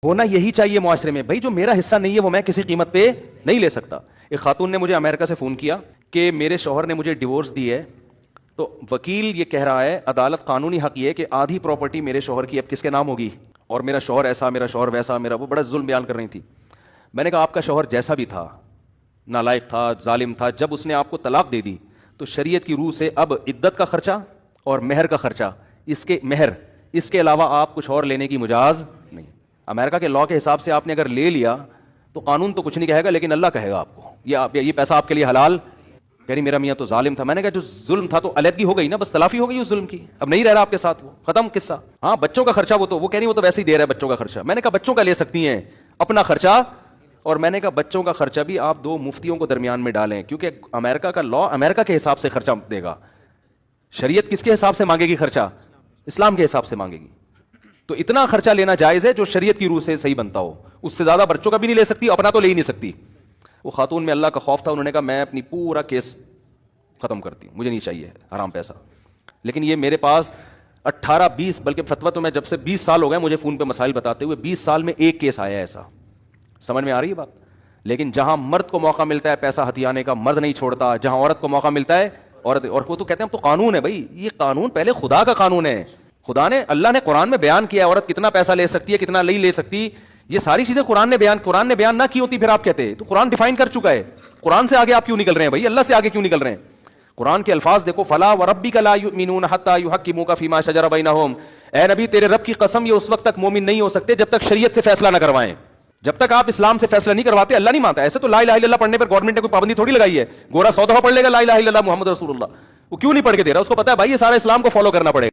ہونا یہی چاہیے معاشرے میں، بھائی جو میرا حصہ نہیں ہے وہ میں کسی قیمت پہ نہیں لے سکتا. ایک خاتون نے مجھے امریکہ سے فون کیا کہ میرے شوہر نے مجھے ڈیورس دی ہے، تو وکیل یہ کہہ رہا ہے، عدالت قانونی حق یہ ہے کہ آدھی پراپرٹی میرے شوہر کی اب کس کے نام ہوگی، اور میرا شوہر ایسا، میرا شوہر ویسا، میرا وہ بڑا ظلم بیان کر رہی تھی. میں نے کہا آپ کا شوہر جیسا بھی تھا، نالائق تھا، ظالم تھا، جب اس نے آپ کو طلاق دے دی تو شریعت کی روح سے اب عدت کا خرچہ اور مہر کا خرچہ، اس کے علاوہ آپ کچھ اور لینے کی مجاز نہیں. امریکہ کے لاء کے حساب سے آپ نے اگر لے لیا تو قانون تو کچھ نہیں کہے گا، لیکن اللہ کہے گا آپ کو یہ پیسہ آپ کے لیے حلال. یعنی میرا میاں تو ظالم تھا. میں نے کہا جو ظلم تھا تو علیحدگی ہو گئی نا، بس تلافی ہو گئی اس ظلم کی، اب نہیں رہ رہا آپ کے ساتھ، وہ ختم قصہ. ہاں بچوں کا خرچہ وہ کہہ رہی وہ تو ویسے ہی دے رہا ہے بچوں کا خرچہ. میں نے کہا بچوں کا لے سکتی ہیں اپنا خرچہ، اور میں نے کہا بچوں کا خرچہ بھی آپ 2 مفتیوں کو درمیان میں ڈالیں، کیونکہ امریکہ کا لاء امریکہ کے حساب سے خرچہ دے گا. شریعت کس کے حساب سے مانگے گی خرچہ؟ اسلام کے حساب سے مانگے گی. تو اتنا خرچہ لینا جائز ہے جو شریعت کی روح سے صحیح بنتا ہو، اس سے زیادہ بچوں کا بھی نہیں لے سکتی، اپنا تو لے ہی نہیں سکتی. وہ خاتون میں اللہ کا خوف تھا، انہوں نے کہا میں اپنی پورا کیس ختم کرتی ہوں، مجھے نہیں چاہیے حرام پیسہ. لیکن یہ میرے پاس 18-20 بلکہ فتویٰ تو میں جب سے 20 سال ہو گئے مجھے فون پہ مسائل بتاتے ہوئے، 20 سال میں ایک کیس آیا ایسا. سمجھ میں آ رہی ہے بات؟ لیکن جہاں مرد کو موقع ملتا ہے پیسہ ہتھیانے کا، مرد نہیں چھوڑتا. جہاں عورت کو موقع ملتا ہے عورت، اور وہ تو کہتے ہیں اب تو قانون ہے. بھائی یہ قانون پہلے خدا کا قانون ہے، اللہ نے قرآن میں بیان کیا ہے عورت کتنا پیسہ لے سکتی ہے، کتنا نہیں لے سکتی. یہ ساری چیزیں قرآن نے بیان نہ کی ہوتی پھر آپ کہتے تو قرآن ڈیفائن کر چکا ہے. قرآن سے آگے آپ کیوں نکل رہے ہیں بھائی؟ اللہ سے آگے کیوں نکل رہے ہیں؟ قرآن کے الفاظ دیکھو، فلا وربک لا یؤمنون حتی یحکموک فیما شجر بینہم. اے نبی تیرے رب کی قسم یہ اس وقت تک مومن نہیں ہو سکتے جب تک شریعت سے فیصلہ نہ کروائیں. جب تک آپ اسلام سے فیصلہ نہیں کرواتے اللہ نہیں مانتا. ایسے تو لا الہ الا اللہ پڑھنے پر گورنمنٹ نے کوئی پابندی تھوڑی لگائی ہے. گورا 100 دفعہ پڑھ لے گا لا الہ الا اللہ محمد رسول اللہ، وہ کیوں نہیں پڑھ کے دے رہا؟ اس کو پتا ہے بھائی یہ سارا اسلام کو فالو کرنا پڑے گا.